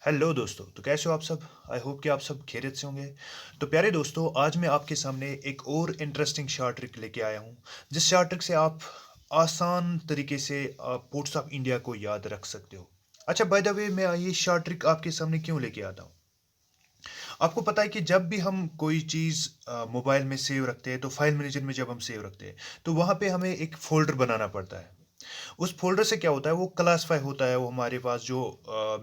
Hello दोस्तों, तो कैसे हो आप सब? आई होप कि आप सब खैरियत से होंगे। तो प्यारे दोस्तों, आज मैं आपके सामने एक और इंटरेस्टिंग शार्ट ट्रिक लेके आया हूँ, जिस शार्ट ट्रिक से आप आसान तरीके से पोर्ट्स ऑफ इंडिया को याद रख सकते हो। अच्छा, बाय द वे, मैं ये शार्ट ट्रिक आपके सामने क्यों लेके आता हूँ? आपको पता है कि जब भी हम कोई चीज़ मोबाइल में सेव रखते हैं, तो फाइल मैनेजर में जब हम सेव रखते हैं, तो वहाँ पे हमें एक फोल्डर बनाना पड़ता है। उस फ़ोल्डर से क्या होता है, वो क्लासिफ़ाई होता है, वो हमारे पास जो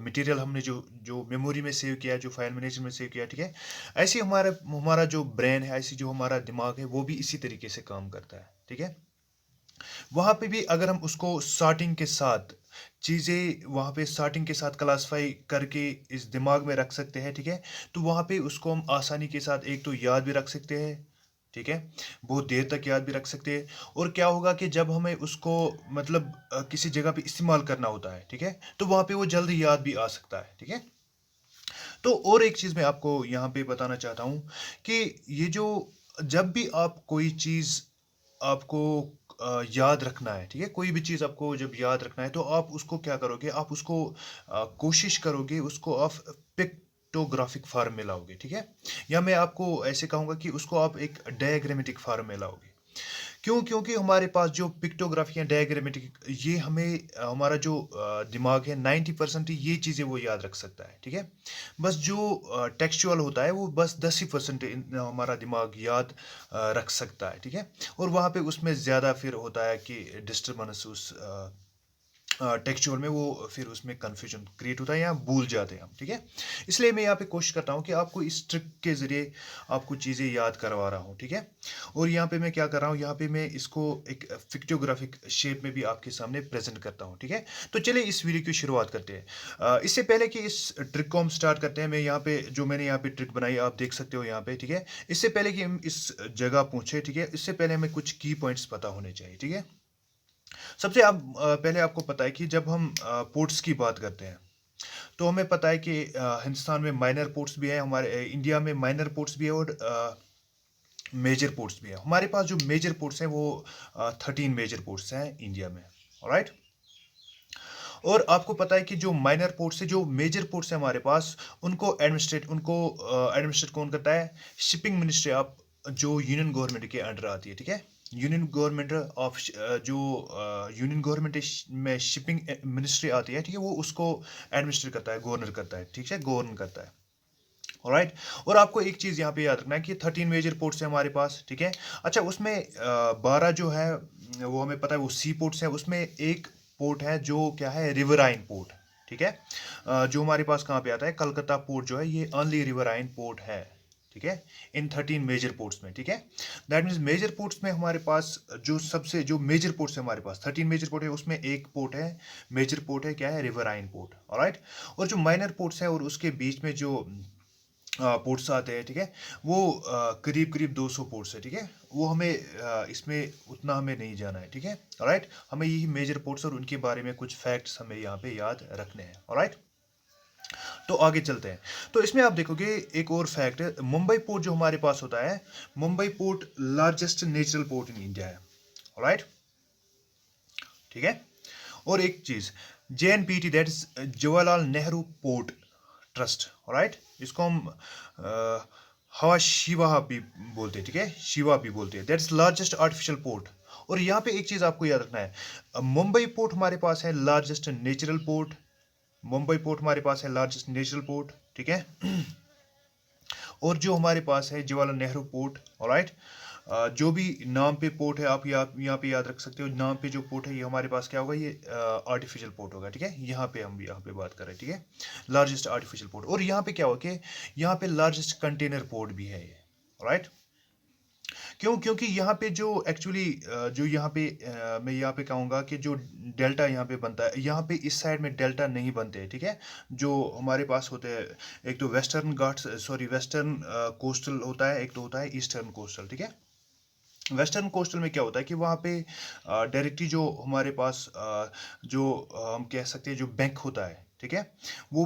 मटेरियल हमने जो जो मेमोरी में सेव किया है, जो फाइल मैनेजर में सेव किया है, ठीक है? ऐसे ही हमारा हमारा जो ब्रेन है, ऐसे जो हमारा दिमाग है, वो भी इसी तरीके से काम करता है, ठीक है? वहाँ पे भी अगर हम उसको सॉर्टिंग के साथ चीज़ें वहाँ पे सॉर्टिंग के साथ क्लासिफ़ाई करके इस दिमाग में रख सकते हैं, ठीक है? तो वहाँ पे उसको हम आसानी के साथ एक तो याद भी रख सकते हैं, ठीक है? बहुत देर तक याद भी रख सकते हैं। और क्या होगा कि जब हमें उसको मतलब किसी जगह पे इस्तेमाल करना होता है, ठीक है? तो वहाँ पे वो जल्दी याद भी आ सकता है, ठीक है? तो और एक चीज़ मैं आपको यहाँ पे बताना चाहता हूँ कि ये जो जब भी आप कोई चीज़ आपको याद रखना है, ठीक है? कोई भी चीज़ आपको जब याद रखना है, तो आप उसको क्या करोगे? आप उसको कोशिश करोगे उसको आप पिक्टोग्राफिक फॉर्म में लाओगे, ठीक है? या मैं आपको ऐसे कहूँगा कि उसको आप एक डायग्रामेटिक फॉर्म में लाओगे। क्यों? क्योंकि हमारे पास जो पिक्टोग्राफी है, डायग्रामेटिक, ये हमें हमारा जो दिमाग है 90% ये चीज़ें वो याद रख सकता है, ठीक है? बस जो टेक्सचुअल होता है वो बस 10 ही परसेंट हमारा दिमाग याद रख सकता है, ठीक है? और वहाँ पे उसमें ज़्यादा फिर होता है कि डिस्टर्बेंस उस टेक्सचुअल में, वो फिर उसमें कन्फ्यूजन क्रिएट होता है या भूल जाते हैं हम, ठीक है? इसलिए मैं यहाँ पे कोशिश करता हूँ कि आपको इस ट्रिक के ज़रिए आपको चीज़ें याद करवा रहा हूँ, ठीक है? और यहाँ पे मैं क्या कर रहा हूँ, यहाँ पे मैं इसको एक फिक्टोग्राफिक शेप में भी आपके सामने प्रेजेंट करता हूँ, ठीक है? तो चलिए इस वीडियो की शुरुआत करते हैं। इससे पहले कि इस ट्रिक को हम स्टार्ट करते हैं, मैं यहाँ पे जो मैंने यहाँ पे ट्रिक बनाई आप देख सकते हो यहाँ पे, ठीक है? इससे पहले कि हम इस जगह पहुँचे, ठीक है? इससे पहले हमें कुछ की पॉइंट्स पता होने चाहिए, ठीक है? सबसे पहले आपको पता है कि जब हम पोर्ट्स की बात करते हैं, तो हमें पता है कि हिंदुस्तान में माइनर पोर्ट्स भी है, हमारे इंडिया में माइनर पोर्ट्स भी है और मेजर पोर्ट्स भी है। हमारे पास जो मेजर पोर्ट्स हैं वो 13 मेजर पोर्ट्स हैं इंडिया में, ऑलराइट? और आपको पता है कि जो माइनर पोर्ट्स है, जो मेजर पोर्ट्स है हमारे पास, उनको एडमिनिस्ट्रेट कौन करता है? शिपिंग मिनिस्ट्री ऑफ, जो यूनियन गवर्नमेंट के अंडर आती है, ठीक है? यूनियन गवर्नमेंट ऑफ जो यूनियन गवर्नमेंट में शिपिंग मिनिस्ट्री आती है, ठीक है? वो उसको एडमिनिस्ट्रेट करता है, गवर्नर करता है, ठीक है? गवर्न करता है, ऑलराइट? और आपको एक चीज़ यहाँ पे याद रखना है कि 13 मेजर पोर्ट्स है हमारे पास, ठीक है? अच्छा, उसमें 12 जो है वो हमें पता है वो सी पोर्ट्स है। उसमें एक पोर्ट है जो क्या है, रिवराइन पोर्ट, ठीक है? जो हमारे पास कहाँ पे आता है, कलकत्ता पोर्ट जो है, ये ओनली रिवराइन पोर्ट है, ठीक है? इन 13 मेजर पोर्ट्स में, ठीक है? दैट मीन्स मेजर पोर्ट्स में हमारे पास जो मेजर पोर्ट्स है हमारे पास 13 मेजर पोर्ट है, उसमें एक पोर्ट है, मेजर पोर्ट है, क्या है, रिवराइन पोर्ट, ऑलराइट? और जो माइनर पोर्ट्स है और उसके बीच में जो पोर्ट्स आते हैं, ठीक है? वो करीब करीब 200 पोर्ट्स है, ठीक है? वो हमें इसमें उतना हमें नहीं जाना है, ठीक है? ऑलराइट? हमें यही मेजर पोर्ट्स और उनके बारे में कुछ फैक्ट्स हमें यहाँ पे याद रखने हैं, ऑलराइट? तो आगे चलते हैं। तो इसमें आप देखोगे एक और फैक्ट है, मुंबई पोर्ट जो हमारे पास होता है, Mumbai port largest natural port in India है, ऑलराइट? ठीक है? और एक चीज, JNPT, that is Jawaharlal Nehru port trust, right? इसको हम हवा शिवा भी बोलते हैं, ठीक है? शिवा भी बोलते हैं। That is largest artificial port. और यहाँ पे एक चीज आपको याद रखना है, मुंबई पोर्ट हमारे पास है largest natural port. Mumbai port हमारे पास है लार्जेस्ट नेचुरल पोर्ट, ठीक है? और जो हमारे पास है जवाहरलाल नेहरू पोर्ट, ऑलराइट? जो भी नाम पे पोर्ट है, आप यहाँ पे याद रख सकते हो, नाम पे जो पोर्ट है ये हमारे पास क्या होगा, ये आर्टिफिशियल पोर्ट होगा, ठीक है? यहाँ पे हम यहाँ पे बात कर रहे हैं, ठीक है? Largest artificial port. और यहाँ पे क्या होगा कि यहाँ पे लार्जेस्ट कंटेनर पोर्ट भी है ये, राइट? क्यों? क्योंकि यहाँ पे जो एक्चुअली जो यहाँ पे मैं यहाँ पे कहूँगा कि जो डेल्टा यहाँ पे बनता है, यहाँ पे इस साइड में डेल्टा नहीं बनते हैं, ठीक है? जो हमारे पास होते हैं, एक तो western Ghats, sorry western coastal होता है, एक तो होता है ईस्टर्न कोस्टल, ठीक है? वेस्टर्न कोस्टल में क्या होता है कि वहाँ पे डायरेक्टली जो हमारे पास जो हम कह सकते हैं जो बैंक होता है, ठीक है, वो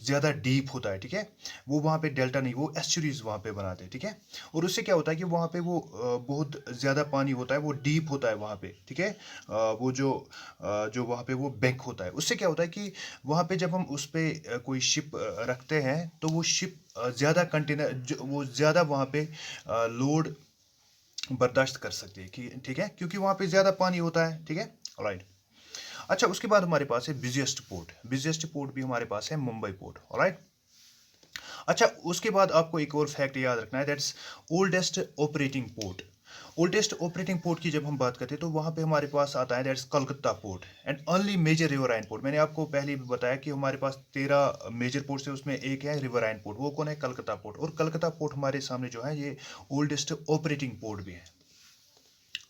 ज़्यादा डीप होता है, ठीक है, वो वहाँ पे डेल्टा नहीं, वो एस्चुरीज वहाँ पे बनाते हैं, ठीक है। और उससे क्या होता है कि वहाँ पे वो बहुत ज़्यादा पानी होता है, वो डीप होता है वहाँ पे, ठीक है। वो जो वहाँ पे वो बैंक होता है, उससे क्या होता है कि वहाँ पे जब हम उस पे कोई शिप रखते हैं तो वो शिप ज़्यादा कंटेनर वो ज़्यादा वहाँ पे लोड बर्दाश्त कर सकती है, कि ठीक है, क्योंकि वहाँ पे ज़्यादा पानी होता है, ठीक है। राइट। अच्छा, उसके बाद हमारे पास है बिजिएस्ट पोर्ट भी हमारे पास है मुंबई पोर्ट। ऑलराइट। अच्छा, उसके बाद आपको एक और फैक्ट याद रखना है, that's oldest operating port. Oldest operating port की जब हम बात करते हैं तो वहाँ पे हमारे पास आता है that's Calcutta port and only major riverine port. मैंने आपको पहले भी बताया कि हमारे पास 13 मेजर पोर्ट है, उसमें एक है रिवराइन पोर्ट, वो कौन है? कलकत्ता पोर्ट। और कलकत्ता पोर्ट हमारे सामने जो है ये ओल्डेस्ट ऑपरेटिंग पोर्ट भी है।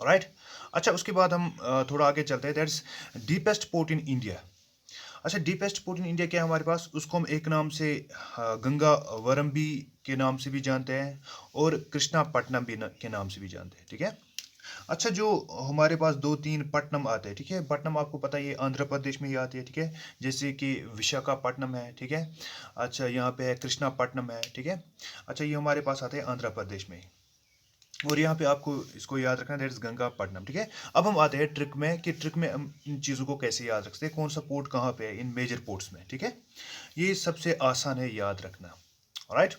राइट। अच्छा, उसके बाद हम थोड़ा आगे चलते हैं, that's deepest port in India. अच्छा, डीपेस्ट पोर्ट इन इंडिया क्या है हमारे पास? उसको हम एक नाम से गंगा वरम्बी के नाम से भी जानते हैं और कृष्णापट्टनम भी के नाम से भी जानते हैं, ठीक है। अच्छा, जो हमारे पास दो तीन पट्टनम आते हैं, ठीक है, पट्टनम आपको पता है ये आंध्र प्रदेश में ही आती है, ठीक है, जैसे कि विशाखापट्टनम है, ठीक है। अच्छा, यहाँ पे है कृष्णापट्टनम है, ठीक है। अच्छा, ये हमारे पास आते हैं आंध्र प्रदेश में ही। और यहाँ पे आपको इसको याद रखना, दैट इज गंगापट्टनम, ठीक है। अब हम आते हैं ट्रिक में, कि ट्रिक में हम इन चीज़ों को कैसे याद रख सकते हैं, कौन सा पोर्ट कहाँ पे है इन मेजर पोर्ट्स में, ठीक है। ये सबसे आसान है याद रखना। राइट।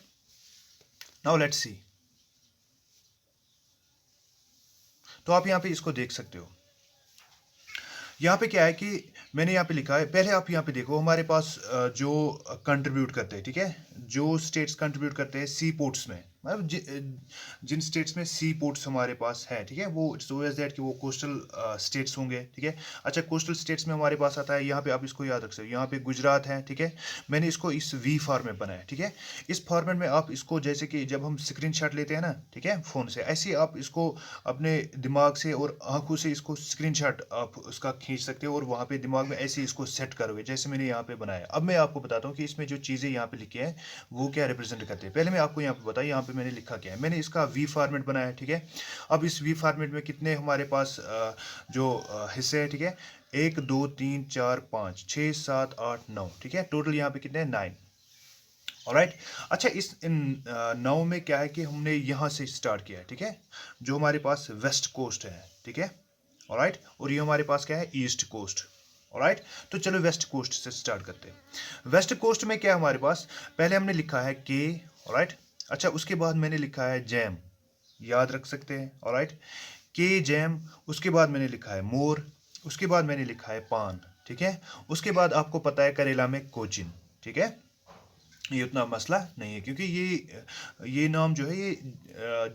Now let's see. तो आप यहाँ पे इसको देख सकते हो। यहाँ पे क्या है कि मैंने यहाँ पे लिखा है, पहले आप यहाँ पे देखो हमारे पास जो कंट्रीब्यूट करते हैं, ठीक है, जो स्टेट्स कंट्रीब्यूट करते हैं सी पोर्ट्स में, मतलब जिन स्टेट्स में सी पोर्ट्स हमारे पास है, ठीक है, वो सो एज दैट कि वो कोस्टल स्टेट्स होंगे, ठीक है। अच्छा, कोस्टल स्टेट्स में हमारे पास आता है, यहाँ पे आप इसको याद रख सकते हो, यहाँ पे गुजरात है, ठीक है। मैंने इसको इस वी फॉर्मेट बनाया, ठीक है। इस फॉर्मेट में आप इसको, जैसे कि जब हम स्क्रीनशॉट लेते हैं ना, ठीक है, फ़ोन से, ऐसे ही आप इसको अपने दिमाग से और आंखों से इसको स्क्रीनशॉट आप उसका खींच सकते हो और वहाँ पे दिमाग में ऐसे इसको सेट करोगे जैसे मैंने यहाँ पे बनाया। अब मैं आपको बताता हूँ कि इसमें जो चीज़ें यहाँ पे लिखी हैं वो क्या रिप्रेजेंट करते हैं। पहले मैं आपको यहाँ पे बताया, यहाँ पे मैंने लिखा क्या है, मैंने इसका वी फॉर्मेट बनाया, ठीक है। अब इस वी फॉर्मेट में कितने हमारे पास जो हिस्से हैं, ठीक है, 1 2 3 4 5 6 7 8 9, ठीक है, टोटल यहाँ पे कितने हैं? 9। ऑलराइट। अच्छा, इस इन 9 में क्या है कि हमने यहाँ से स्टार्ट किया है, ठीक है, जो हमारे पास वेस्ट कोस्ट है, ठीक है। ऑलराइट। और ये हमारे पास क्या है? East coast. ऑलराइट। तो चलो वेस्ट कोस्ट से स्टार्ट करते हैं। वेस्ट कोस्ट में क्या है हमारे पास? पहले हमने लिखा है के। ऑलराइट। अच्छा, उसके बाद मैंने लिखा है जैम, याद रख सकते हैं। ऑलराइट, के जैम। उसके बाद मैंने लिखा है मोर। उसके बाद मैंने लिखा है पान, ठीक है। उसके बाद आपको पता है करेला में कोचिन, ठीक है। ये उतना मसला नहीं है, क्योंकि ये नाम जो है ये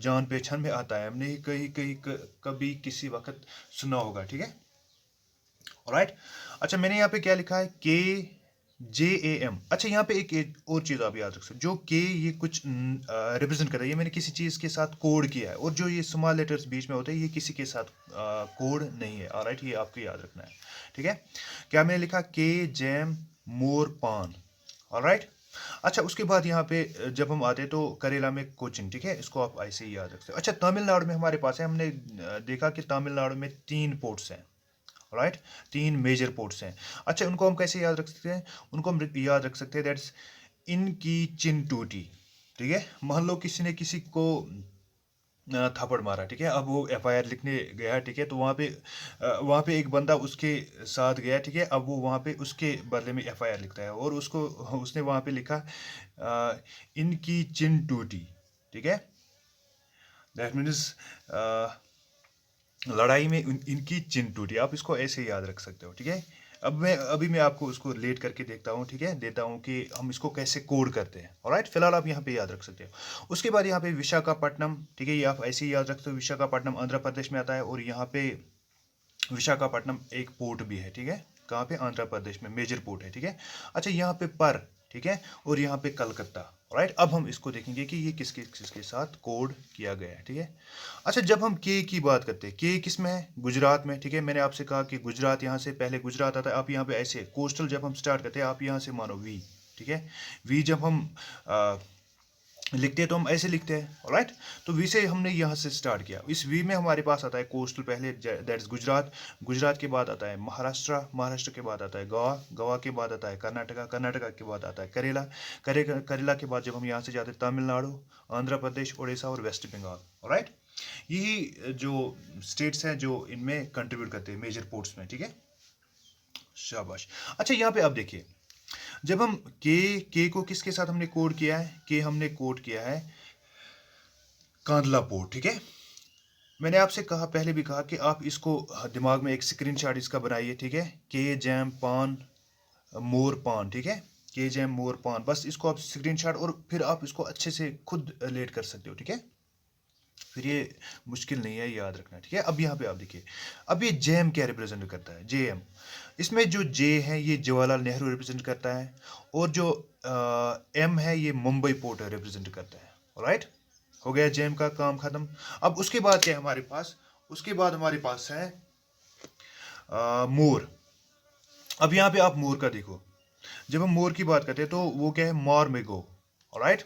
जान पहचान में आता है, हमने कहीं कहीं कभी किसी वक्त सुना होगा, ठीक है। राइट। अच्छा, मैंने यहाँ पे क्या लिखा है? के जे ए एम। अच्छा, यहाँ पे एक और चीज़ आप याद रख सकते हो, जो के ये कुछ रिप्रेजेंट करता है, ये मैंने किसी चीज़ के साथ कोड किया है, और जो ये स्मॉल लेटर्स बीच में होते हैं ये किसी के साथ कोड नहीं है। ऑलराइट, ये आपको याद रखना है, ठीक है। क्या मैंने लिखा? के जैम मोर पान। ऑलराइट। अच्छा, उसके बाद यहाँ पे जब हम आते हैं तो करेला में कोचिन, ठीक है, इसको आप ऐसे ही याद रखते हो। अच्छा, तमिलनाडु में हमारे पास है, हमने देखा कि तमिलनाडु में 3 पोर्ट्स हैं। राइट, 3 मेजर पोर्ट्स हैं। अच्छा, उनको हम कैसे याद रख सकते हैं? उनको हम याद रख सकते हैं, दैट्स इनकी चिन टूटी, ठीक है। मान लो किसी ने किसी को थप्पड़ मारा, ठीक है, अब वो एफआईआर लिखने गया, ठीक है, तो वहाँ पे एक बंदा उसके साथ गया, ठीक है, अब वो वहाँ पे उसके बदले में एफआईआर लिखता है और उसने वहाँ पे लिखा इनकी चिन टूटी, ठीक है। दैट मीन्स लड़ाई में इनकी चिन टूटी, आप इसको ऐसे याद रख सकते हो, ठीक है। अभी मैं आपको उसको रिलेट करके देखता हूँ, ठीक है, देता हूँ कि हम इसको कैसे कोड करते हैं। ऑलराइट, फिलहाल आप यहाँ पे याद रख सकते हो। उसके बाद यहाँ पे विशाखापट्टनम, ठीक है, ये आप ऐसे ही याद रखते हो, विशाखापट्टनम आंध्र प्रदेश में आता है, और यहाँ पे विशाखापट्टनम एक पोर्ट भी है, ठीक है, कहाँ पे? आंध्र प्रदेश में मेजर पोर्ट है, ठीक है। अच्छा, यहाँ पे पर, ठीक है, और यहाँ पे कलकत्ता। राइट, अब हम इसको देखेंगे कि ये किसके किसके साथ कोड किया गया है, ठीक है। अच्छा, जब हम के की बात करते हैं, के किस में है? गुजरात में, ठीक है। मैंने आपसे कहा कि गुजरात, यहाँ से पहले गुजरात आता है, आप यहाँ पे ऐसे कोस्टल जब हम स्टार्ट करते हैं आप यहाँ से मानो वी, ठीक है। वी जब हम लिखते हैं तो हम ऐसे लिखते हैं, राइट। तो वी से हमने यहाँ से स्टार्ट किया। इस वी में हमारे पास आता है कोस्टल पहले, दैट इज गुजरात। गुजरात के बाद आता है महाराष्ट्र। महाराष्ट्र के बाद आता है गोवा। गोवा के बाद आता है कर्नाटका। कर्नाटका के बाद आता है करेला। करेला के बाद जब हम यहाँ से जाते हैं तमिलनाडु, आंध्र प्रदेश, उड़ीसा और वेस्ट बंगाल, राइट। यही जो स्टेट्स हैं जो इनमें कंट्रीब्यूट करते हैं मेजर पोर्ट्स में, ठीक है। शाबाश। अच्छा, यहाँ पे आप देखिए, जब हम के को किसके साथ हमने कोड किया है, के हमने कोड किया है कांदला पोर्ट, ठीक है। मैंने आपसे कहा, पहले भी कहा कि आप इसको दिमाग में एक स्क्रीनशॉट इसका बनाइए, ठीक है। के जैम पान मोर पान, ठीक है। के जैम मोर पान, बस इसको आप स्क्रीनशॉट और फिर आप इसको अच्छे से खुद लेट कर सकते हो, ठीक है। फिर ये मुश्किल नहीं है, याद रखना, ठीक है। अब यहाँ पे आप देखिए, अब ये जैम क्या रिप्रेजेंट करता है, जे एम। इसमें जो जे है ये जवाहरलाल नेहरू रिप्रेजेंट करता है, और जो एम है ये मुंबई पोर्ट रिप्रेजेंट करता है, राइट। हो गया जेम का काम खत्म। अब उसके बाद क्या है हमारे पास, उसके बाद हमारे पास है मोर। अब यहाँ पे आप मोर का देखो, जब हम मोर की बात करते हैं तो वो क्या है, मॉर्मेगो, राइट,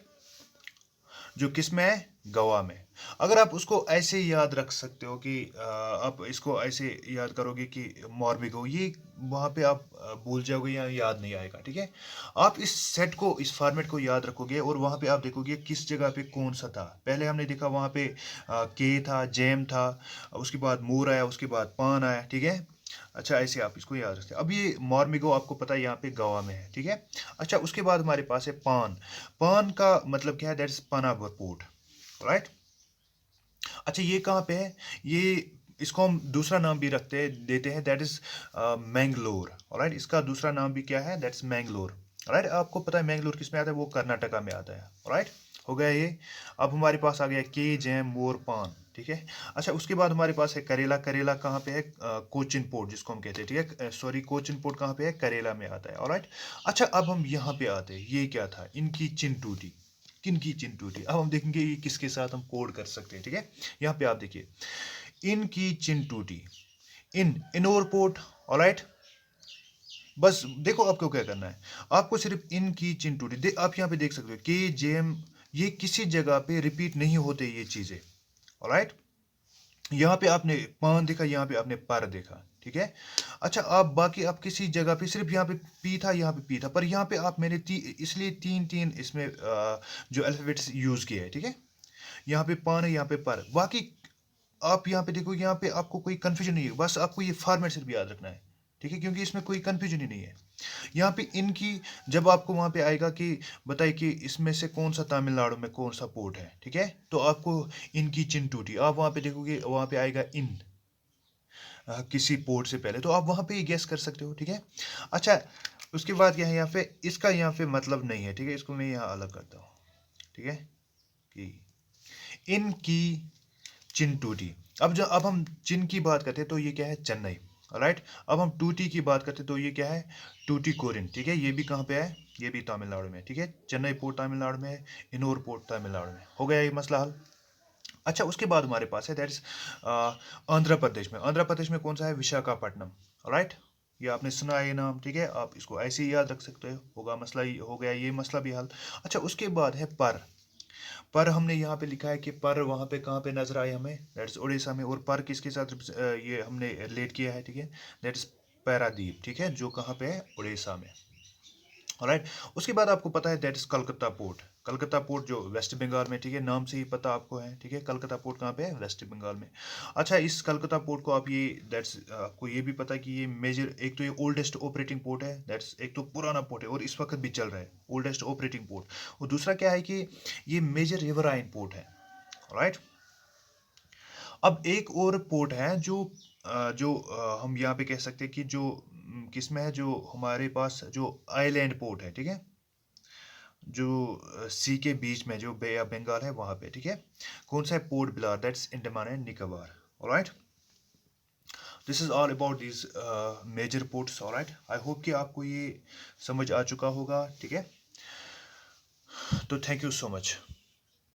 जो किस में है, गोवा में। अगर आप उसको ऐसे याद रख सकते हो कि आप इसको ऐसे याद करोगे कि मॉर्मिगो, ये वहाँ पे आप भूल जाओगे या याद नहीं आएगा, ठीक है। आप इस सेट को, इस फॉर्मेट को याद रखोगे और वहाँ पे आप देखोगे किस जगह पे कौन सा था। पहले हमने देखा वहाँ पे के था, जेम था, उसके बाद मोर आया, उसके बाद पान आया, ठीक है। अच्छा, ऐसे आप इसको याद रखते हैं। अब ये मॉर्मिगो आपको पता है यहाँ पे गोवा में है, ठीक है। अच्छा, उसके बाद हमारे पास है पान। पान का मतलब क्या है, that is Panagar port, right. अच्छा, ये कहाँ पे है, ये इसको हम दूसरा नाम भी रखते देते हैं, दैट इज मैंगलोर, राइट। इसका दूसरा नाम भी क्या है, दैट्स मैंगलोर, राइट। आपको पता है मैंगलोर किस में आता है, वो कर्नाटका में आता है, राइट। हो गया ये। अब हमारे पास आ गया के जैम मोर पान, ठीक है। अच्छा, उसके बाद हमारे पास है करेला। करेला कहाँ पे है, कोचिन पोर्ट जिसको हम कहते हैं, ठीक है। सॉरी, कोचिन पोर्ट कहाँ पे है, करेला में आता है, ऑलराइट। अच्छा, अब हम यहाँ पे आते हैं, ये क्या था, इनकी चिन टूटी। किनकी चिन टूटी, अब हम देखेंगे ये किसके साथ हम कोड कर सकते हैं, ठीक है। यहाँ पे आप देखिए, इनकी चिन टूटी, इनोर पोर्ट, ऑलराइट। बस देखो आपको क्या करना है, आपको सिर्फ इनकी चिन टूटी आप यहाँ पे देख सकते हो, के जेम, ये किसी जगह पे रिपीट नहीं होते ये चीजें, ऑलराइट। यहाँ पे आपने पान देखा, यहाँ पे आपने पर देखा, ठीक है। अच्छा, आप बाकी आप किसी जगह पे सिर्फ यहाँ पे पी था, यहाँ पे पी था, पर यहाँ पे आप मैंने इसलिए तीन तीन इसमें जो अल्फाबेट्स यूज किए हैं, ठीक है। यहाँ पे पान है, यहाँ पे पर, बाकी आप यहाँ पे देखो, यहाँ पे आपको कोई कंफ्यूजन नहीं है, बस आपको ये फॉर्मेट सिर्फ याद रखना है, ठीक है, क्योंकि इसमें कोई कंफ्यूजन ही नहीं है। यहाँ पे इनकी, जब आपको वहाँ पे आएगा कि बताइए कि इसमें से कौन सा तमिलनाडु में कौन सा पोर्ट है, ठीक है, तो आपको इनकी चिन टूटी, आप वहाँ पे देखोगे, वहाँ पे आएगा इन किसी पोर्ट से पहले, तो आप वहाँ पे ही गेस कर सकते हो, ठीक है। अच्छा, उसके बाद क्या है यहाँ पे, इसका यहाँ पे मतलब नहीं है, ठीक है, इसको मैं यहाँ अलग करता हूँ, ठीक है, कि इनकी चिन टूटी। अब हम चिन की बात करते हैं तो ये क्या है, चेन्नई, राइट। अब हम टूटी की बात करते हैं तो ये क्या है, टूटी कोरिन, ठीक है। ये भी कहाँ पे है, ये भी तमिलनाडु में, ठीक है। चेन्नई पोर्ट तमिलनाडु में है, इनोर पोर्ट तमिलनाडु में। हो गया ये मसला हल। अच्छा, उसके बाद हमारे पास है, दैट्स आंध्र प्रदेश में। आंध्र प्रदेश में कौन सा है, विशाखापट्टनम, राइट। ये आपने सुना है ये नाम, ठीक है, आप इसको ऐसे ही याद रख सकते हो, होगा मसला, हो गया ये मसला भी हल। अच्छा, उसके बाद है पर हमने यहाँ पे लिखा है कि पर वहाँ पे कहाँ पे नजर आए हमें, दैट्स उड़ीसा में। और पर किसके साथ ये हमने रिलेट किया है, ठीक है, दैट्स पैरादीप, ठीक है, जो कहाँ पे है, उड़ीसा में, राइट। उसके बाद आपको पता है that's Calcutta port. Calcutta port जो वेस्ट बंगाल में, ठीक है, नाम से ही पता आपको है, ठीक है। कलकत्ता पोर्ट कहाँ पे है, वेस्ट बंगाल में। अच्छा, इस कलकत्ता पोर्ट को आप ये, दैट्स आपको ये भी पता है कि ये मेजर, एक तो ये ओल्डेस्ट ऑपरेटिंग पोर्ट है, दैट्स एक तो पुराना पोर्ट है और इस वक्त भी चल रहा है, ओल्डेस्ट ऑपरेटिंग पोर्ट। और दूसरा क्या है कि ये मेजर रिवराइन पोर्ट है, राइट। अब एक और पोर्ट है जो हम यहाँ पे कह सकते हैं कि जो किस में है, जो हमारे पास जो आइलैंड पोर्ट है, ठीक है, जो सी के बीच में जो बे ऑफ बंगाल है वहाँ पे, ठीक है। कौन सा है, Port Blair, that's Andaman and Nicobar, alright. This is all about this major ports, alright. I hope कि आपको ये समझ आ चुका होगा, ठीक है। तो थैंक यू सो मच।